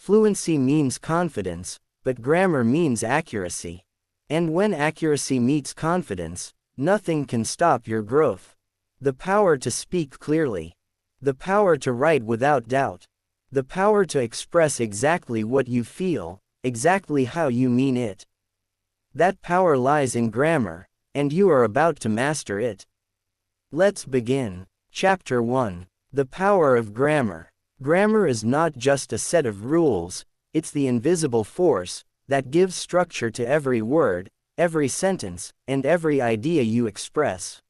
Fluency means confidence, but grammar means accuracy. And when accuracy meets confidence, nothing can stop your growth. The power to speak clearly. The power to write without doubt. The power to express exactly what you feel, exactly how you mean it. That power lies in grammar, and you are about to master it. Let's begin. Chapter 1. The Power of Grammar. Grammar is not just a set of rules, it's the invisible force that gives structure to every word, every sentence, and every idea you express.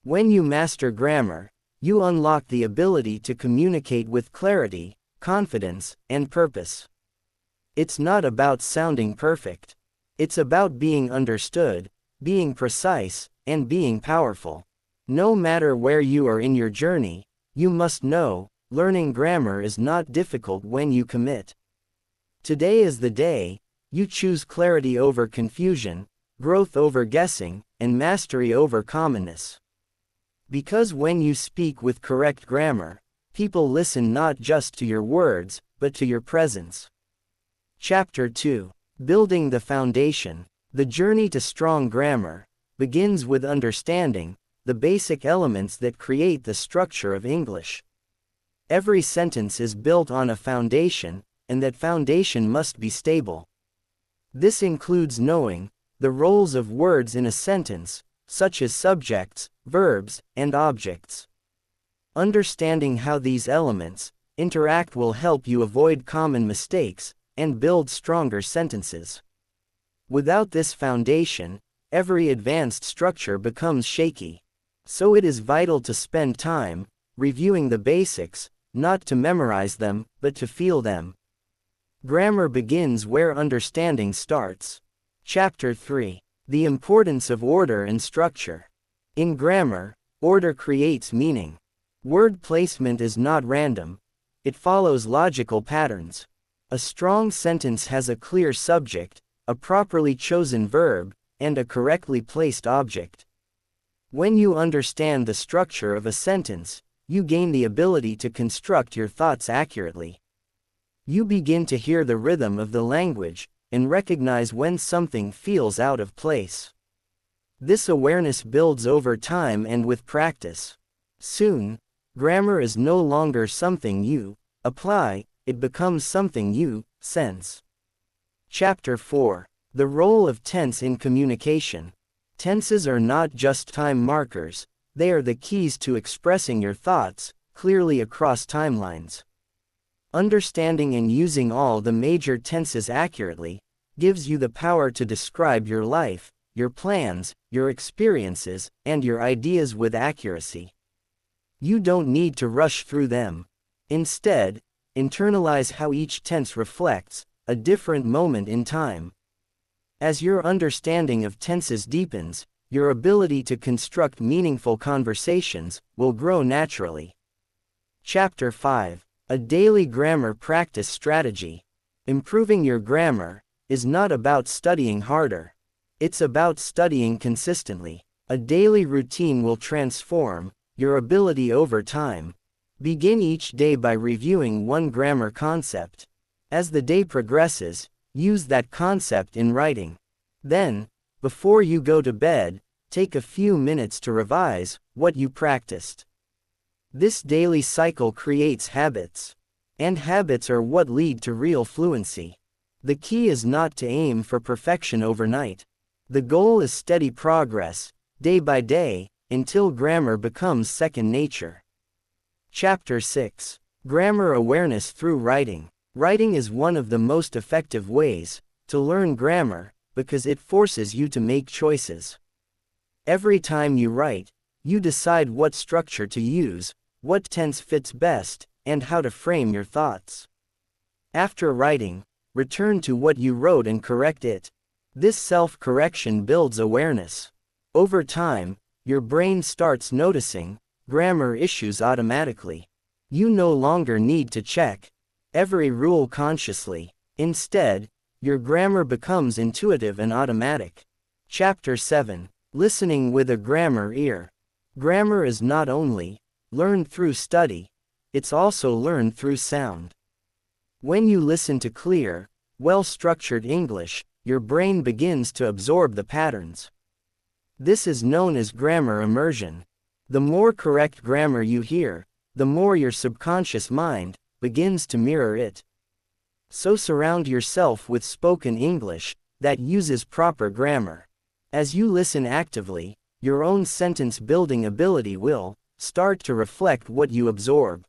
When you master grammar, you unlock the ability to communicate with clarity, confidence, and purpose. It's not about sounding perfect. It's about being understood, being precise, and being powerful. No matter where you are in your journey, you must know, learning grammar is not difficult when you commit. Today is the day you choose clarity over confusion, growth over guessing, and mastery over commonness. Because when you speak with correct grammar, people listen not just to your words, but to your presence. Chapter 2. Building the Foundation. The journey to strong grammar begins with understanding the basic elements that create the structure of English. Every sentence is built on a foundation, and that foundation must be stable. This includes knowing the roles of words in a sentence, such as subjects, verbs, and objects. Understanding how these elements interact will help you avoid common mistakes and build stronger sentences. Without this foundation, every advanced structure becomes shaky. So it is vital to spend time reviewing the basics, not to memorize them, but to feel them. Grammar begins where understanding starts. Chapter 3. The Importance of Order and Structure. In grammar, order creates meaning. Word placement is not random. It follows logical patterns. A strong sentence has a clear subject, a properly chosen verb, and a correctly placed object. When you understand the structure of a sentence, you gain the ability to construct your thoughts accurately. You begin to hear the rhythm of the language and recognize when something feels out of place. This awareness builds over time and with practice. Soon, grammar is no longer something you apply, it becomes something you sense. Chapter 4. The Role of Tense in Communication. Tenses are not just time markers, they are the keys to expressing your thoughts clearly across timelines. Understanding and using all the major tenses accurately gives you the power to describe your life, your plans, your experiences, and your ideas with accuracy. You don't need to rush through them. Instead, internalize how each tense reflects a different moment in time. As your understanding of tenses deepens, your ability to construct meaningful conversations will grow naturally. Chapter 5. A Daily Grammar Practice Strategy. Improving your grammar is not about studying harder. It's about studying consistently. A daily routine will transform your ability over time. Begin each day by reviewing one grammar concept. As the day progresses, use that concept in writing. Then, before you go to bed, take a few minutes to revise what you practiced. This daily cycle creates habits. And habits are what lead to real fluency. The key is not to aim for perfection overnight. The goal is steady progress, day by day, until grammar becomes second nature. Chapter 6. Grammar Awareness Through Writing. Writing is one of the most effective ways to learn grammar because it forces you to make choices. Every time you write, you decide what structure to use, what tense fits best, and how to frame your thoughts. After writing, return to what you wrote and correct it. This self-correction builds awareness. Over time, your brain starts noticing grammar issues automatically. You no longer need to check every rule consciously. Instead, your grammar becomes intuitive and automatic. Chapter 7. Listening with a Grammar Ear. Grammar is not only learned through study, it's also learned through sound. When you listen to clear, well-structured English, your brain begins to absorb the patterns. This is known as grammar immersion. The more correct grammar you hear, the more your subconscious mind begins to mirror it. So surround yourself with spoken English that uses proper grammar. As you listen actively, your own sentence-building ability will start to reflect what you absorb.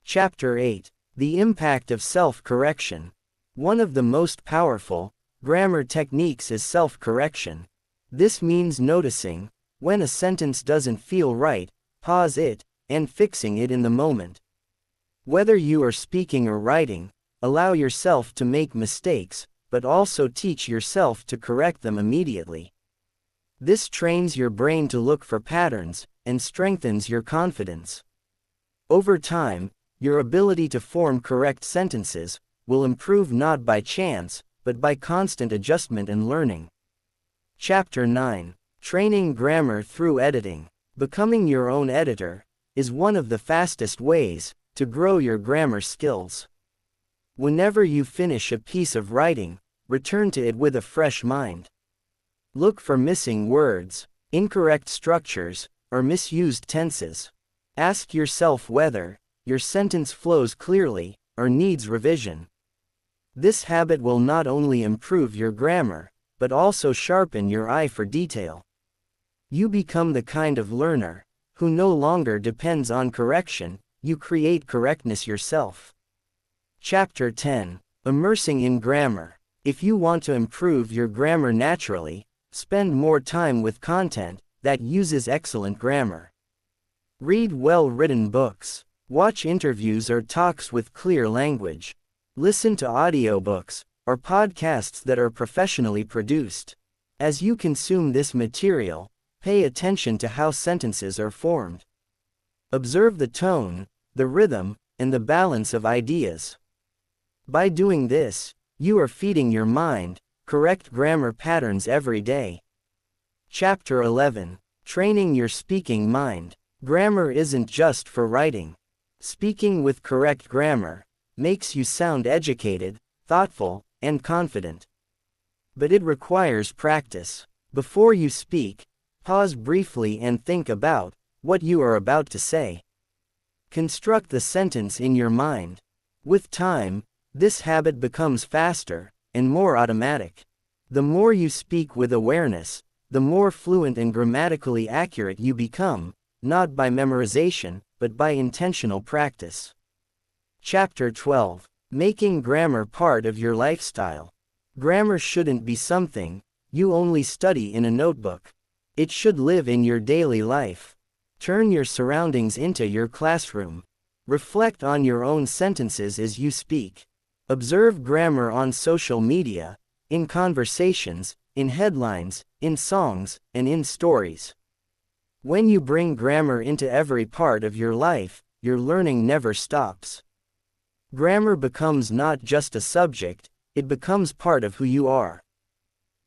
Chapter 8. The Impact of Self-Correction. One of the most powerful grammar techniques is self-correction. This means noticing when a sentence doesn't feel right, pause it, and fixing it in the moment. Whether you are speaking or writing, allow yourself to make mistakes, but also teach yourself to correct them immediately. This trains your brain to look for patterns and strengthens your confidence. Over time, your ability to form correct sentences will improve not by chance, but by constant adjustment and learning. Chapter 9. Training Grammar Through Editing. Becoming your own editor is one of the fastest ways to grow your grammar skills. Whenever you finish a piece of writing, return to it with a fresh mind. Look for missing words, incorrect structures, or misused tenses. Ask yourself whether your sentence flows clearly or needs revision. This habit will not only improve your grammar, but also sharpen your eye for detail. You become the kind of learner who no longer depends on correction, you create correctness yourself. Chapter 10. Immersing in Grammar. If you want to improve your grammar naturally, spend more time with content that uses excellent grammar. Read well-written books. Watch interviews or talks with clear language. Listen to audiobooks or podcasts that are professionally produced. As you consume this material, pay attention to how sentences are formed. Observe the tone, the rhythm, and the balance of ideas. By doing this, you are feeding your mind correct grammar patterns every day. Chapter 11. Training your speaking mind. Grammar isn't just for writing. Speaking with correct grammar makes you sound educated, thoughtful, and confident. But it requires practice. Before you speak, pause briefly and think about what you are about to say. Construct the sentence in your mind. With time, this habit becomes faster and more automatic. The more you speak with awareness, the more fluent and grammatically accurate you become, not by memorization, but by intentional practice. Chapter 12. Making grammar part of your lifestyle. Grammar shouldn't be something you only study in a notebook. It should live in your daily life. Turn your surroundings into your classroom. Reflect on your own sentences as you speak. Observe grammar on social media, in conversations, in headlines, in songs, and in stories. When you bring grammar into every part of your life, your learning never stops. Grammar becomes not just a subject, it becomes part of who you are.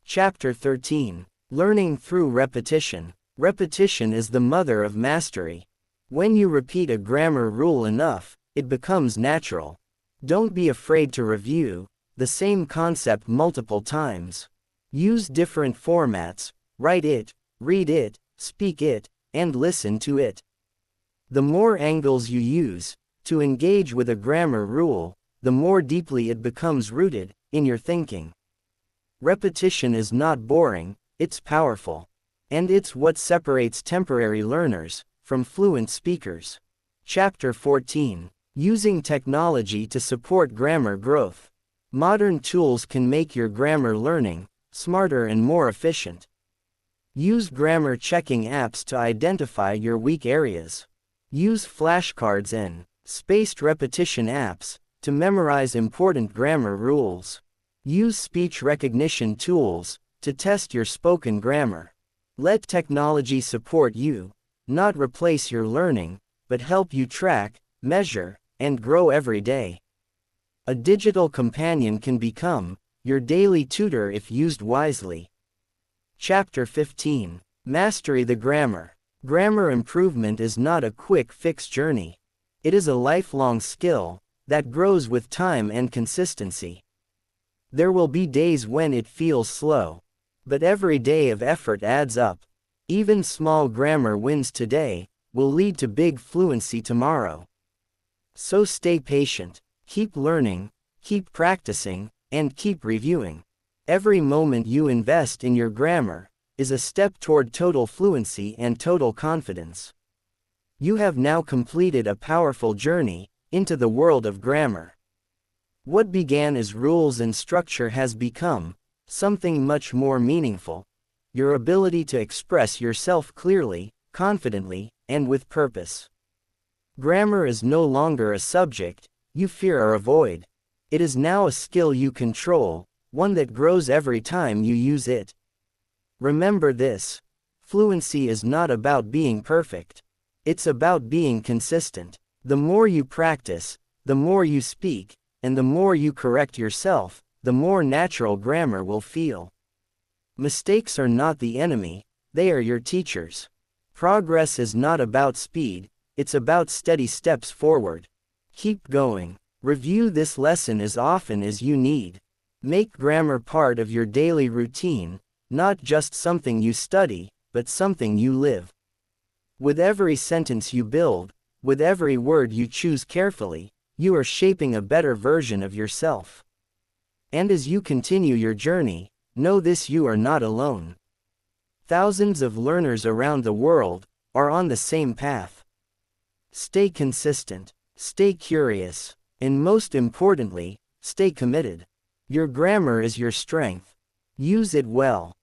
Chapter 13. Learning through repetition. Repetition is the mother of mastery. When you repeat a grammar rule enough, it becomes natural. Don't be afraid to review the same concept multiple times. Use different formats, write it, read it, speak it, and listen to it. The more angles you use to engage with a grammar rule, the more deeply it becomes rooted in your thinking. Repetition is not boring, it's powerful. And it's what separates temporary learners from fluent speakers. Chapter 14. Using technology to support grammar growth. Modern tools can make your grammar learning smarter and more efficient. Use grammar checking apps to identify your weak areas. Use flashcards and spaced repetition apps to memorize important grammar rules. Use speech recognition tools to test your spoken grammar. Let technology support you, not replace your learning, but help you track, measure, and grow every day. A digital companion can become your daily tutor if used wisely. Chapter 15. Mastery the grammar. Grammar improvement is not a quick fix journey. It is a lifelong skill that grows with time and consistency. There will be days when it feels slow, but every day of effort adds up. Even small grammar wins today will lead to big fluency tomorrow. So stay patient, keep learning, keep practicing, and keep reviewing. Every moment you invest in your grammar is a step toward total fluency and total confidence. You have now completed a powerful journey into the world of grammar. What began as rules and structure has become something much more meaningful: your ability to express yourself clearly, confidently, and with purpose. Grammar is no longer a subject you fear or avoid. It is now a skill you control, one that grows every time you use it. Remember this: fluency is not about being perfect. It's about being consistent. The more you practice, the more you speak, and the more you correct yourself, the more natural grammar will feel. Mistakes are not the enemy, they are your teachers. Progress is not about speed, it's about steady steps forward. Keep going. Review this lesson as often as you need. Make grammar part of your daily routine, not just something you study, but something you live. With every sentence you build, with every word you choose carefully, you are shaping a better version of yourself. And as you continue your journey, know this: you are not alone. Thousands of learners around the world are on the same path. Stay consistent, stay curious, and most importantly, stay committed. Your grammar is your strength. Use it well.